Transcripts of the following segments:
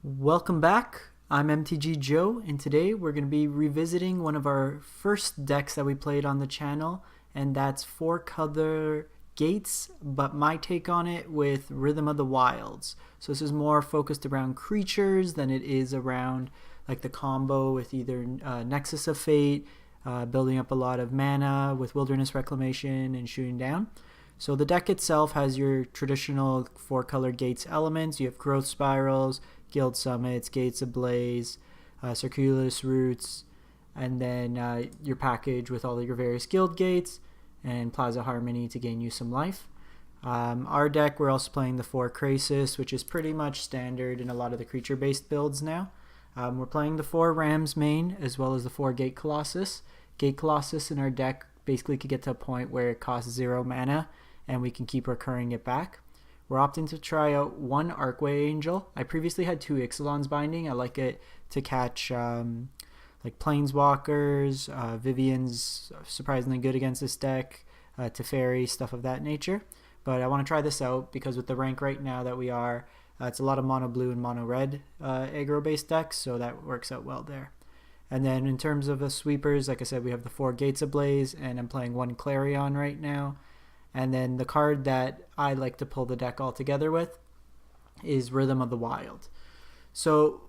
Welcome back. I'm MTG Joe, and today we're going to be revisiting one of our first decks that we played on the channel, and that's 4-color Gates, but my take on it with Rhythm of the Wilds. So this is more focused around creatures than it is around like the combo with either Nexus of Fate, building up a lot of mana with Wilderness Reclamation and shooting down. So the deck itself has your traditional 4-color Gates elements. You have Growth Spirals, Guild Summits, Gates Ablaze, Circuitous Routes, and then your package with all of your various Guild Gates and Plaza of Harmony to gain you some life. Our deck, we're also playing the 4 Krasis, which is pretty much standard in a lot of the creature-based builds now. We're playing the 4 Rams main as well as the 4 Gate Colossus. Gate Colossus in our deck basically could get to a point where it costs 0 mana and we can keep recurring it back. We're opting to try out 1 Arcway Angel. I previously had 2 Ixalan's Binding. I like it to catch like Planeswalkers. Vivian's surprisingly good against this deck. Teferi, stuff of that nature. But I want to try this out because with the rank right now that we are, it's a lot of mono blue and mono red aggro based decks, so that works out well there. And then in terms of the sweepers, like I said, we have the 4 Gates Ablaze, and I'm playing 1 Clarion right now. And then the card that I like to pull the deck all together with is Rhythm of the Wild. So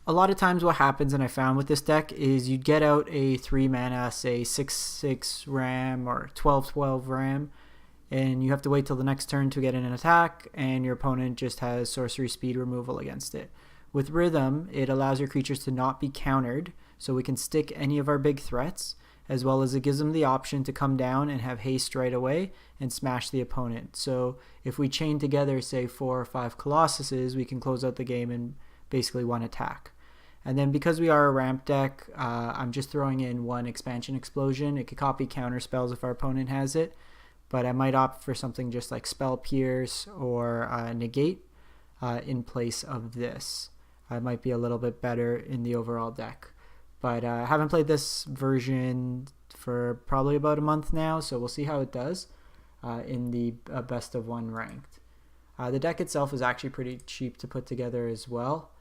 a lot of times what happens, and I found with this deck, is you'd get out a 3 mana, say 6/6 Ram or 12/12 Ram, and you have to wait till the next turn to get in an attack, and your opponent just has sorcery speed removal against it. With Rhythm, it allows your creatures to not be countered, so we can stick any of our big threats, as well as it gives them the option to come down and have haste right away and smash the opponent. So if we chain together, say 4 or 5 Colossuses, we can close out the game in basically 1 attack. And then because we are a ramp deck, I'm just throwing in 1 Expansion Explosion. It could copy counter spells if our opponent has it, but I might opt for something just like Spell Pierce or Negate in place of this. It might be a little bit better in the overall deck. But I haven't played this version for probably about a month now, so we'll see how it does in the best of 1 ranked. The deck itself is actually pretty cheap to put together as well.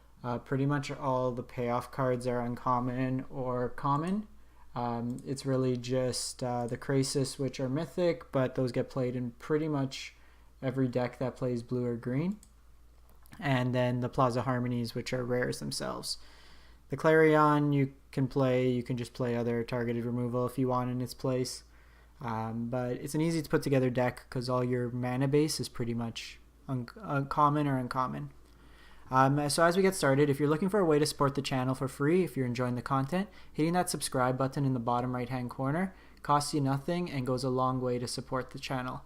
Pretty much all the payoff cards are uncommon or common. It's really just the Krasis, which are mythic, but those get played in pretty much every deck that plays blue or green. And then the Plaza Harmonies, which are rares themselves. The Clarion you can just play other targeted removal if you want in its place. But it's an easy to put together deck because all your mana base is pretty much uncommon or uncommon. So as we get started, if you're looking for a way to support the channel for free, if you're enjoying the content, hitting that subscribe button in the bottom right hand corner costs you nothing and goes a long way to support the channel.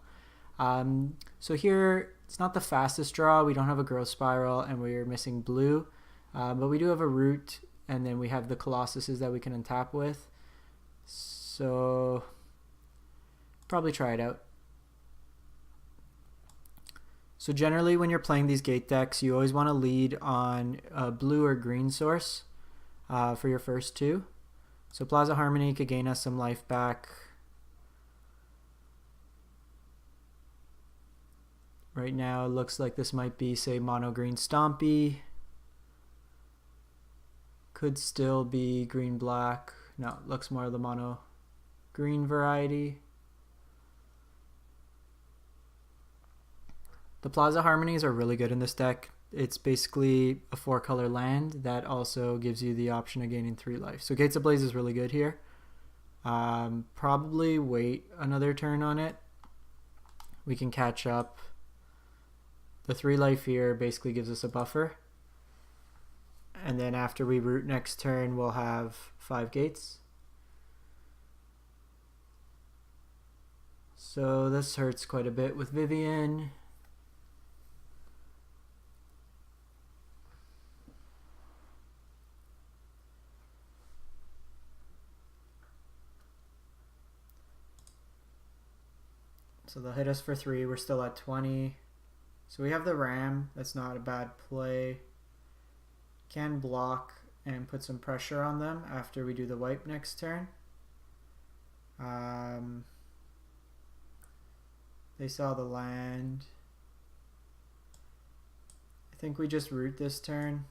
So here, it's not the fastest draw. We don't have a growth spiral and we're missing blue. But we do have a root, and then we have the Colossuses that we can untap with. So probably try it out. So generally when you're playing these gate decks, you always want to lead on a blue or green source for your first 2. So Plaza Harmony could gain us some life back. Right now it looks like this might be, say, mono green Stompy. Could still be green black. No, it looks more of the mono green variety. The Plaza Harmonies are really good in this deck. It's basically a 4-color land that also gives you the option of gaining 3 life. So Gates Ablaze is really good here. Probably wait another turn on it. We can catch up. The 3 life here basically gives us a buffer. And then after we root next turn, we'll have 5 gates. So this hurts quite a bit with Vivian. So they'll hit us for 3. We're still at 20. So we have the Ram. That's not a bad play. Can block and put some pressure on them after we do the wipe next turn. They saw the land. I think we just root this turn.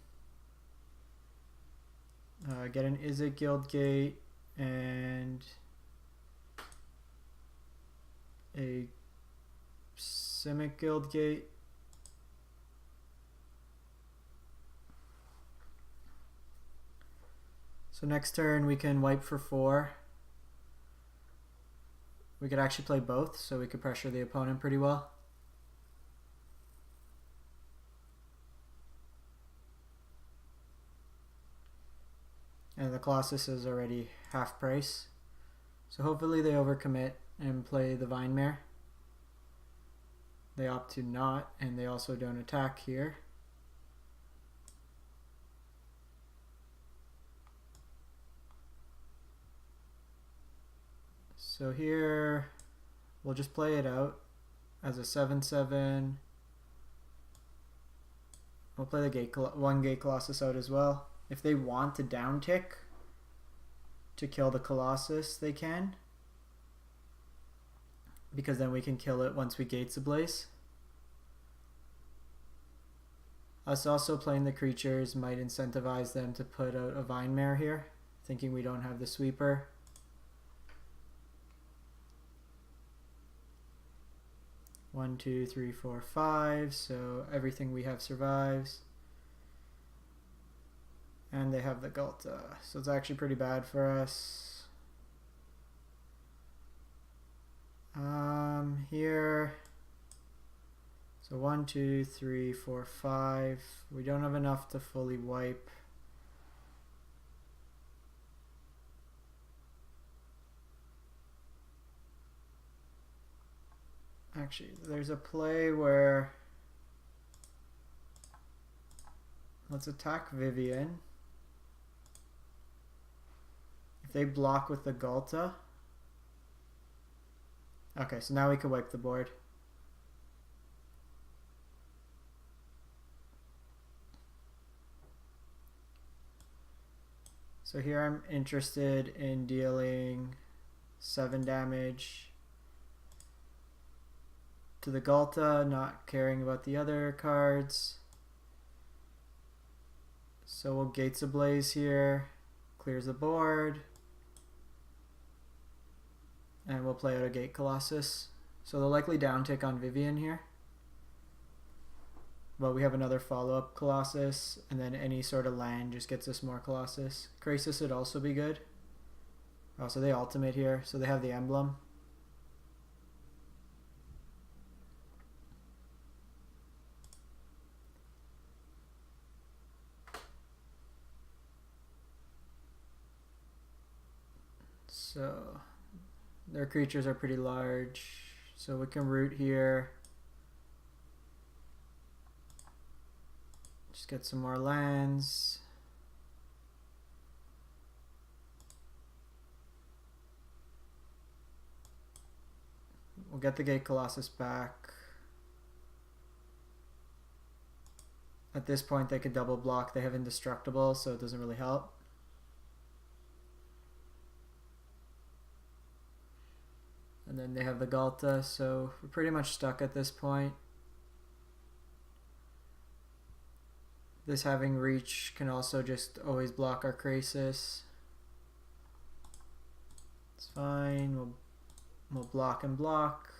Get an Izzet Guildgate and a Simic Guildgate. So next turn we can wipe for 4. We could actually play both, so we could pressure the opponent pretty well. And the Colossus is already half price. So hopefully they overcommit and play the Vine Mare. They opt to not, and they also don't attack here. So here we'll just play it out as a 7/7. We'll play the one Gate Colossus out as well. If they want to downtick to kill the Colossus, they can, because then we can kill it once we Gates Ablaze. Us also playing the creatures might incentivize them to put out a Vine Mare here, thinking we don't have the sweeper. One, two, three, four, five. So everything we have survives. And they have the Gulta. So it's actually pretty bad for us. Here. So 1, 2, 3, 4, 5. We don't have enough to fully wipe. Actually, there's a play where let's attack Vivian. If they block with the Gulta. Okay, so now we can wipe the board. So here I'm interested in dealing 7 damage to the Gulta, not caring about the other cards. So we'll Gates Ablaze here, clears the board, and we'll play out a Gate Colossus. So they'll likely downtick on Vivian here. But we have another follow-up Colossus, and then any sort of land just gets us more Colossus. Krasis would also be good. Oh, so they ultimate here, so they have the emblem. So their creatures are pretty large, so we can root here. Just get some more lands. We'll get the Gate Colossus back. At this point they could double block. They have Indestructible, so it doesn't really help. And then they have the Gulta, so we're pretty much stuck at this point. This having reach can also just always block our Krasis. It's fine. We'll block and block.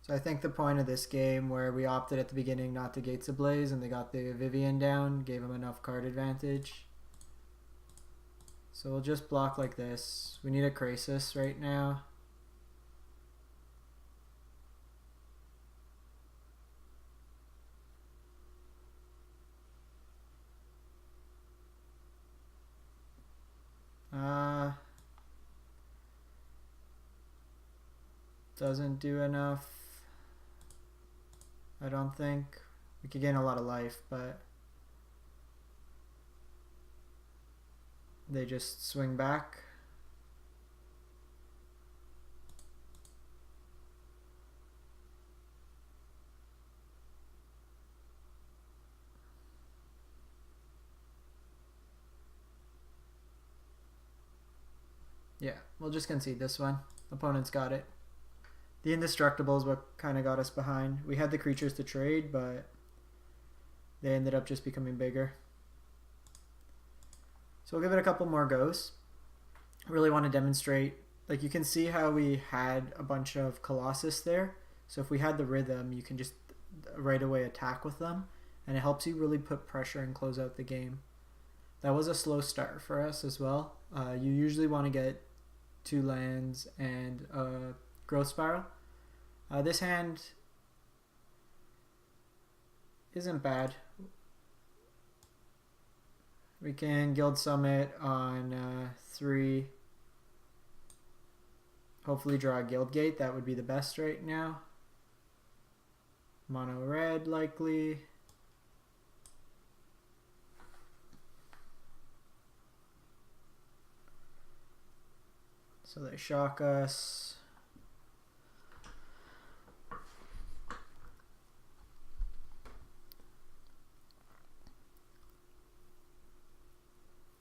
So I think the point of this game, where we opted at the beginning not to Gates Ablaze and they got the Vivian down, gave them enough card advantage. So we'll just block like this. We need a Krasis right now. Doesn't do enough, I don't think. We could gain a lot of life, but they just swing back. Yeah, we'll just concede this one. Opponent's got it. The Indestructible is what kind of got us behind. We had the creatures to trade, but they ended up just becoming bigger. So we'll give it a couple more goes. Really want to demonstrate, like you can see how we had a bunch of Colossus there. So if we had the Rhythm, you can just right away attack with them, and it helps you really put pressure and close out the game. That was a slow start for us as well. You usually want to get 2 lands and a Growth Spiral. This hand isn't bad. We can Guild Summit on 3. Hopefully draw a Guildgate. That would be the best right now. Mono red likely. So they shock us.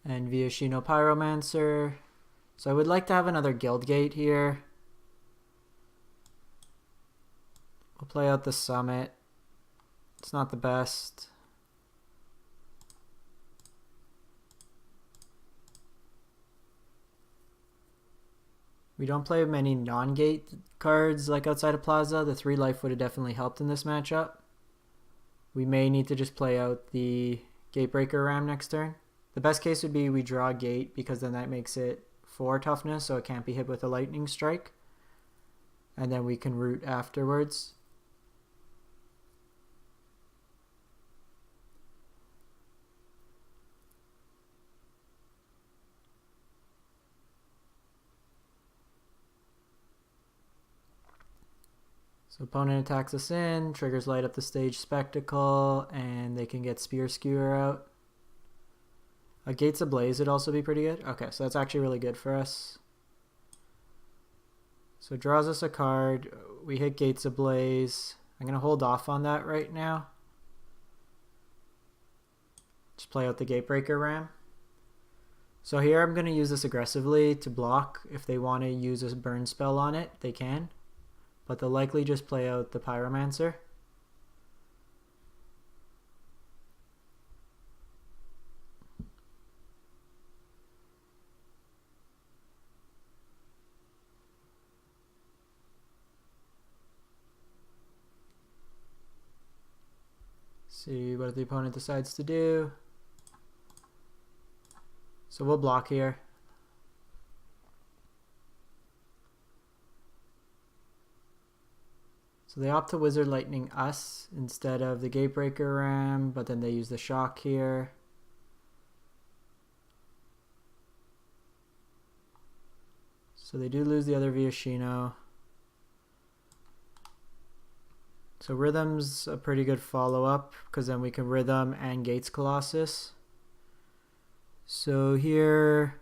And Viashino Pyromancer. So I would like to have another Guildgate here. We'll play out the Summit. It's not the best. We don't play many non-gate cards like outside of Plaza. The 3 life would have definitely helped in this matchup. We may need to just play out the Gatebreaker Ram next turn. The best case would be we draw a gate, because then that makes it 4 toughness, so it can't be hit with a lightning strike. And then we can root afterwards. So opponent attacks us in, triggers Light Up the Stage Spectacle, and they can get Spear Skewer out. A Gates Ablaze would also be pretty good. Okay, so that's actually really good for us. So it draws us a card. We hit Gates Ablaze. I'm going to hold off on that right now. Just play out the Gatebreaker Ram. So here I'm going to use this aggressively to block. If they want to use a burn spell on it, they can. But they'll likely just play out the Pyromancer. See what the opponent decides to do. So we'll block here. So they opt to Wizard Lightning us instead of the Gatebreaker Ram, but then they use the shock here. So they do lose the other Viashino. So Rhythm's a pretty good follow-up, because then we can Rhythm and Gates Colossus. So here,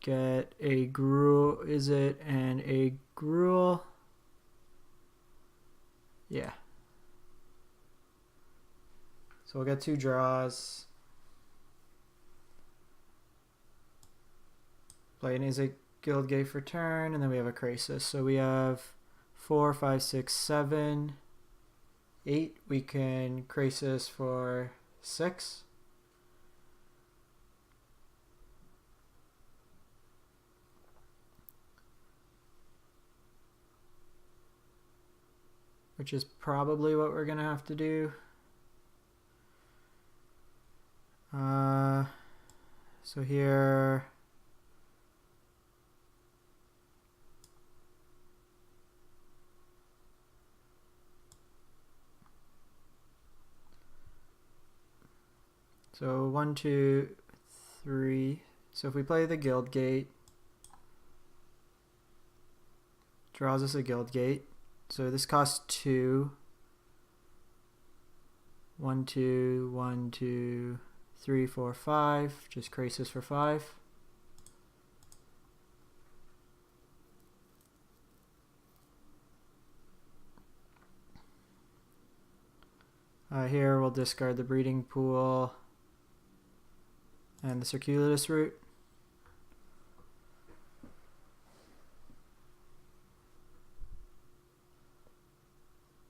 get a Gruul, Izzet, and a Gruul. Yeah. So we'll get 2 draws. Play an Izzet Guildgate for turn, and then we have a Krasis. So we have 4, 5, 6, 7, 8. We can Krasis for 6. Which is probably what we're going to have to do. So here... So 1, 2, 3. So if we play the Guildgate, draws us a Guildgate. So this costs 2. 1, 2, 1, 2, 3, 4, 5. Just Krasis for 5. Here we'll discard the Breeding Pool and the Circuitous Route.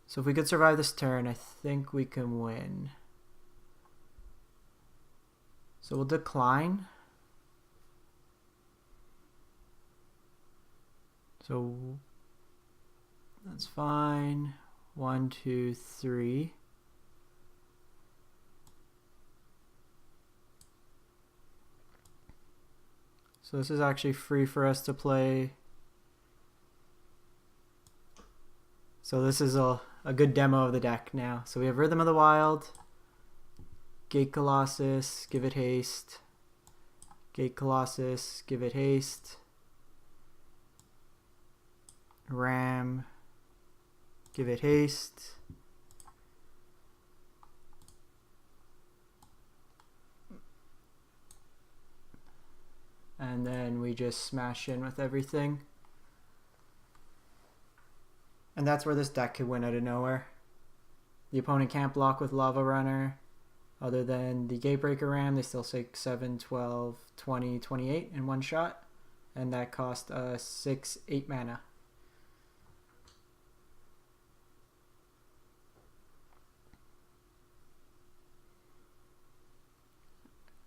So if we could survive this turn, I think we can win. So we'll decline. So that's fine. 1, 2, 3. So this is actually free for us to play. So this is a good demo of the deck now. So we have Rhythm of the Wild, Gate Colossus, give it haste, Gate Colossus, give it haste, Ram, give it haste, and then we just smash in with everything. And that's where this deck could win out of nowhere. The opponent can't block with Lava Runner. Other than the Gatebreaker Ram, they still take 7, 12, 20, 28 in one shot. And that cost us 6, 8 mana.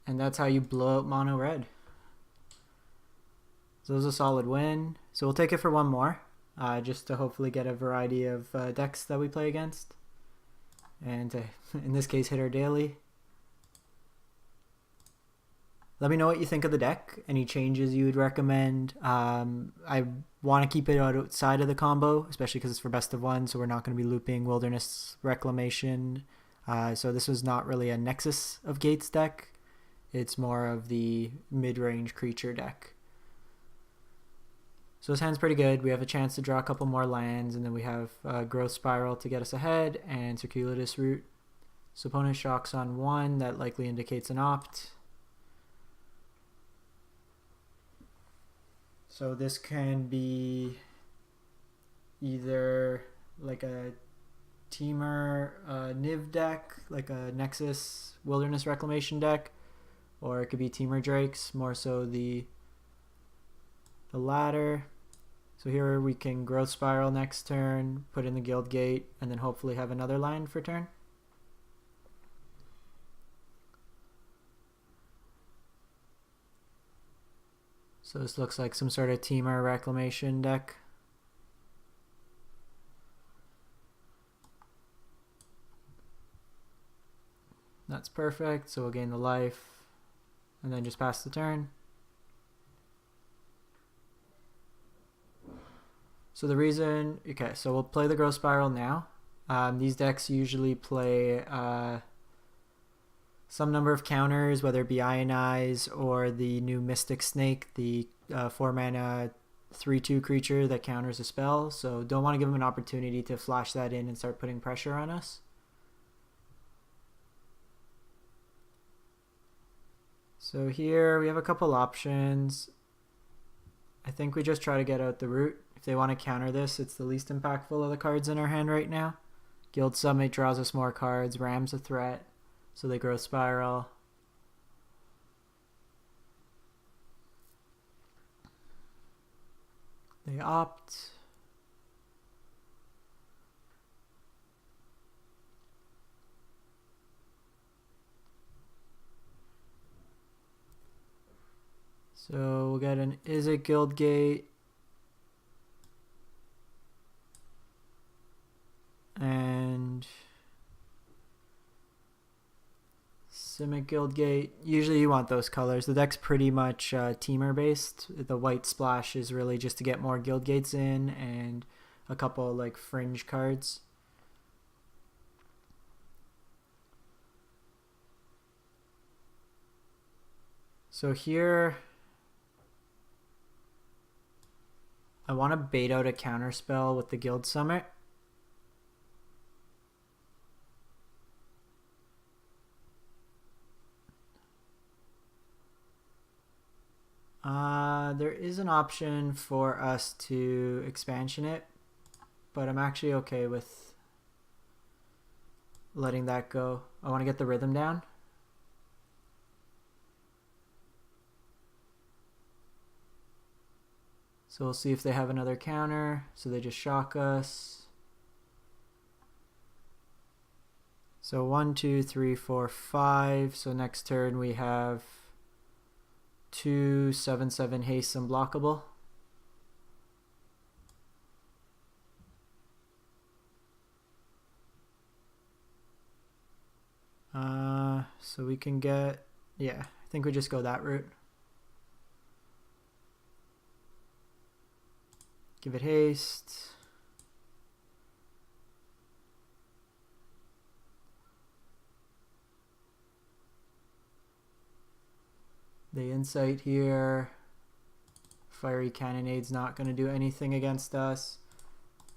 And that's how you blow out mono red. So it was a solid win. So we'll take it for one more. Just to hopefully get a variety of decks that we play against. And in this case, hit our daily. Let me know what you think of the deck. Any changes you would recommend. I want to keep it outside of the combo, especially because it's for best of one, so we're not going to be looping Wilderness Reclamation. So this was not really a Nexus of Gates deck. It's more of the mid-range creature deck. So this hand's pretty good. We have a chance to draw a couple more lands, and then we have Growth Spiral to get us ahead, and Circuitous Route. So opponent shocks on 1, that likely indicates an opt. So this can be either like a Temur Niv deck, like a Nexus Wilderness Reclamation deck, or it could be Temur Drakes, more so the latter. So here we can Growth Spiral next turn, put in the Guildgate, and then hopefully have another land for turn. So this looks like some sort of Temur Reclamation deck. That's perfect, so we'll gain the life, and then just pass the turn. So the reason, okay, so we'll play the Growth Spiral now. These decks usually play some number of counters, whether it be Ionize or the new Mystic Snake, the 4 mana 3/2 creature that counters a spell. So don't want to give them an opportunity to flash that in and start putting pressure on us. So here we have a couple options. I think we just try to get out the root. If they want to counter this, it's the least impactful of the cards in our hand right now. Guild Summit draws us more cards. Ram's a threat, so they Growth Spiral. They opt. So we'll get an Izzet Guildgate. And Simic Guildgate. Usually you want those colors. The deck's pretty much Temur based. The white splash is really just to get more Guildgates in and a couple like fringe cards. So here I want to bait out a counter spell with the Guild Summit. There is an option for us to expansion it, but I'm actually okay with letting that go. I want to get the rhythm down. So we'll see if they have another counter. So they just shock us. So 1, 2, 3, 4, 5. So next turn we have 2, 7, 7 haste unblockable. So we can get, yeah, I think we just go that route. Give it haste. The insight here. Fiery Cannonade's not going to do anything against us.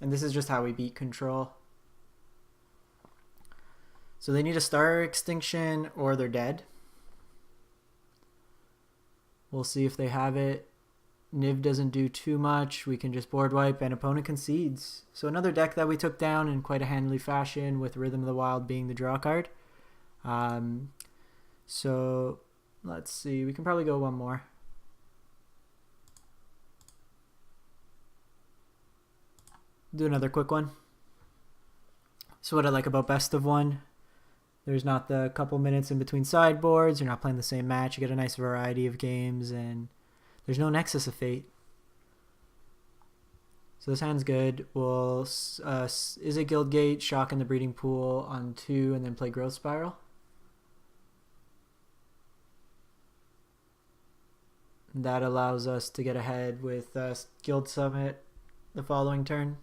And this is just how we beat control. So they need a Star Extinction or they're dead. We'll see if they have it. Niv doesn't do too much. We can just board wipe and opponent concedes. So another deck that we took down in quite a handily fashion, with Rhythm of the Wild being the draw card. So let's see. We can probably go one more. Do another quick one. So what I like about best of one, there's not the couple minutes in between sideboards. You're not playing the same match. You get a nice variety of games, and there's no Nexus of Fate. So this hand's good. We'll Izzet Guildgate, shock in the breeding pool on 2, and then play Growth Spiral. That allows us to get ahead with Guild Summit the following turn.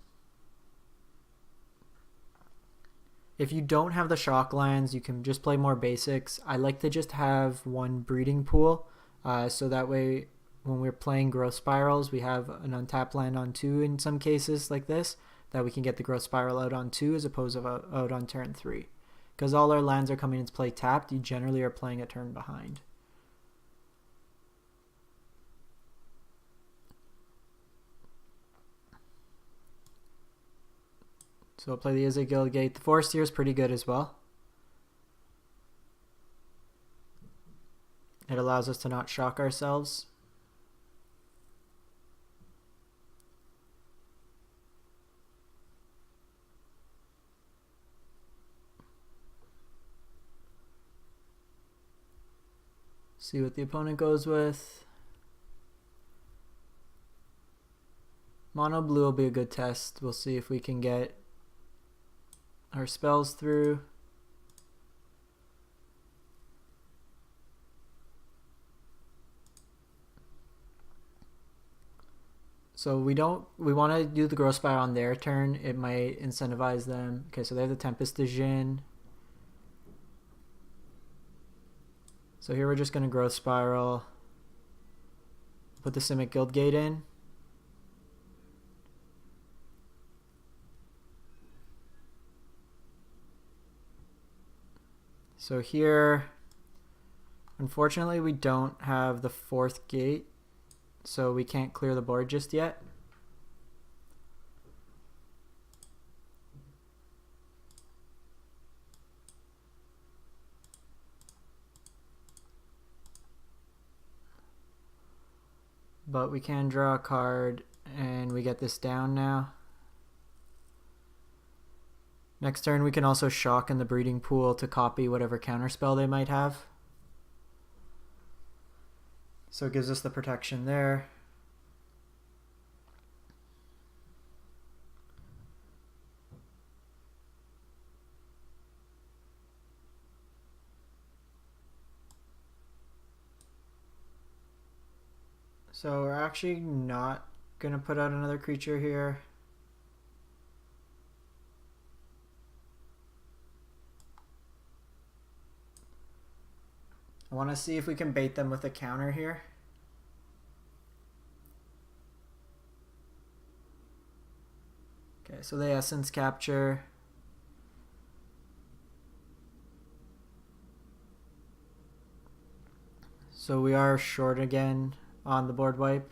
If you don't have the shock lands, you can just play more basics. I like to just have one breeding pool, so that way when we're playing Growth Spirals, we have an untapped land on 2 in some cases like this, that we can get the Growth Spiral out on 2 as opposed to out on turn 3. Because all our lands are coming into play tapped, you generally are playing a turn behind. So we'll play the Izzet Guildgate. The Forestier is pretty good as well. It allows us to not shock ourselves. See what the opponent goes with. Mono blue will be a good test. We'll see if we can get our spells through. So we want to do the Growth Spiral on their turn. It might incentivize them. Okay, so they have the Tempest de Jin. So here we're just going to Growth Spiral. Put the Simic Guildgate in. So here, unfortunately, we don't have the 4th gate, so we can't clear the board just yet. But we can draw a card, and we get this down now. Next turn, we can also shock in the breeding pool to copy whatever counterspell they might have. So it gives us the protection there. So we're actually not going to put out another creature here. I want to see if we can bait them with a counter here. Okay, so they Essence Capture. So we are short again on the board wipe.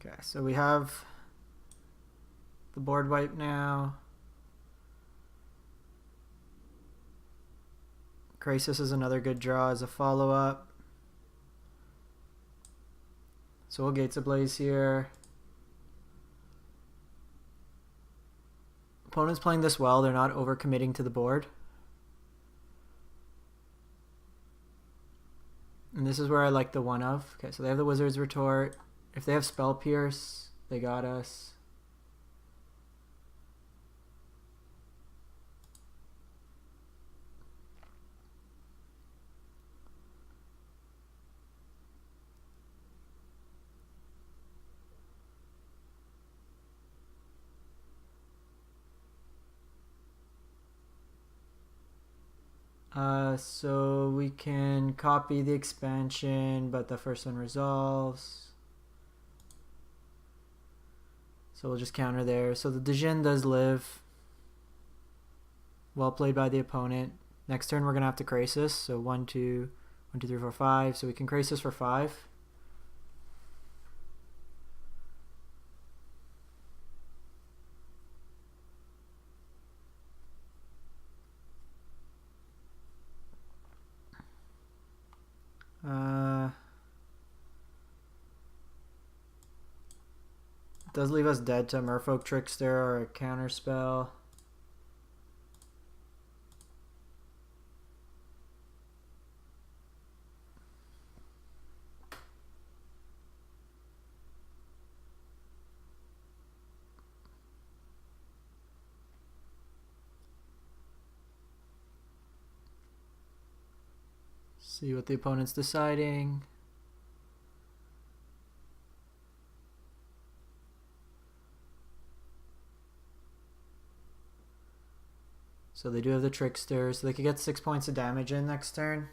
Okay, so we have the board wipe now. Krasis is another good draw as a follow-up. So we'll Gates Ablaze here. Opponent's playing this well. They're not overcommitting to the board. And this is where I like the one of. Okay, so they have the Wizard's Retort. If they have Spell Pierce, they got us. So we can copy the expansion, but the first one resolves. So we'll just counter there. So the Djinn does live. Well played by the opponent. Next turn we're going to have to Krasis. So 1, 2, 1, 2, 3, 4, 5. So we can Krasis for 5. Does leave us dead to Merfolk Trickster or a counter spell. See what the opponent's deciding. So they do have the Trickster, so they could get 6 points of damage in next turn.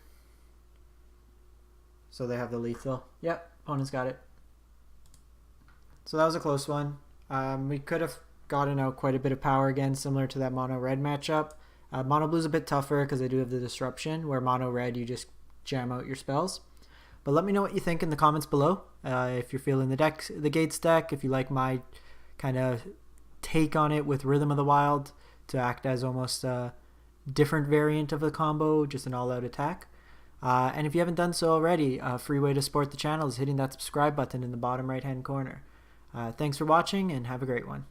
So they have the lethal. Yep, opponent's got it. So that was a close one. We could have gotten out quite a bit of power again, similar to that Mono Red matchup. Mono Blue's a bit tougher because they do have the Disruption, where Mono Red you just jam out your spells. But let me know what you think in the comments below. If you're feeling the Gates deck, if you like my kind of take on it with Rhythm of the Wild to act as almost a different variant of the combo, just an all-out attack. And if you haven't done so already, a free way to support the channel is hitting that subscribe button in the bottom right-hand corner. Thanks for watching and have a great one.